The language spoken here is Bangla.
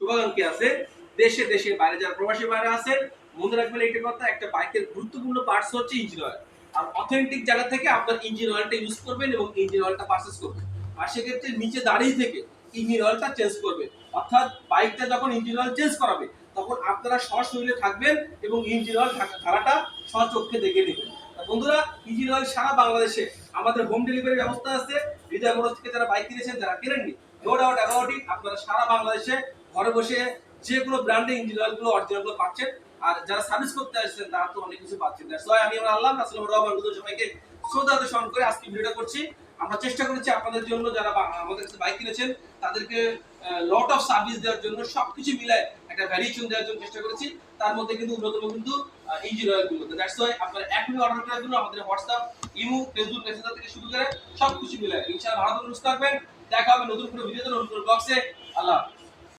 শুভাকাঙ্ক্ষী আছে দেশে দেশে বাইরে যারা প্রবাসী বাইরে আছেন, মনে রাখবেন একটা কথা, একটা বাইকের গুরুত্বপূর্ণ পার্টস হচ্ছে ইঞ্জিন অয়েল। আর অথেন্টিক জায়গা থেকে আপনার ইঞ্জিন অয়েলটা ইউজ করবেন এবং ইঞ্জিন অয়েলটা পারচেজ করবেন। আর সেক্ষেত্রে নিচে দাঁড়িয়ে থেকে ইঞ্জিন অয়েলটা চেঞ্জ করবেন। অর্থাৎ বাইকটা যখন ইঞ্জিন অয়েল চেঞ্জ করাবে তখন আপনারা সশরীরে থাকবেন এবং ইঞ্জিন অয়েল ধারাটা স্বচক্ষে দেখে নেবেন। বন্ধুরা, ইঞ্জিন অয়েল সারা বাংলাদেশে আমাদের হোম ডেলিভারি ব্যবস্থা আছে। হৃদয় মোটরস থেকে যারা বাইক কিনেছেন, যারা কেনেননি, নো ডাউট অ্যাবাউট ইট, আপনারা সারা বাংলাদেশে ঘরে বসে যে কোনো ব্র্যান্ডে ইঞ্জিন অয়েল গুলো অরিজিনাল গুলো পাচ্ছেন। আর যারা সার্ভিস করতে আসছেন তারা তো অনেক কিছু পাচ্ছেন। দ্যাটস ওয়াই আমি আমার আল্লাহ রাসূলুল্লাহ রহমান সবাইকে শ্রদ্ধাতে স্মরণ করে আজকে ভিডিওটা করছি। আমরা চেষ্টা করেছি আপনাদের জন্য, যারা আমাদের কাছে বাইক কিনেছেন তাদেরকে লট অফ সার্ভিস দেওয়ার জন্য, সবকিছু মিলায় একটা ভ্যারিয়েশন দেওয়ার জন্য চেষ্টা করেছি। তার মধ্যে কিন্তু অন্যতম কিন্তু ইঞ্জিন অয়েল গুলো। দ্যাটস ওয়াই আপনারা এখনই অর্ডার করার জন্য আমাদের হোয়াটসঅ্যাপ, ইমো, ফেসবুক মেসেঞ্জার থেকে শুরু করে সবকিছু মিলায় ইনশাআল্লাহ ভালো থাকবেন, সুস্থ থাকবেন। দেখা হবে নতুন কোনো ভিডিওতে, নতুন কোনো ব্লগসে। আল্লাহ।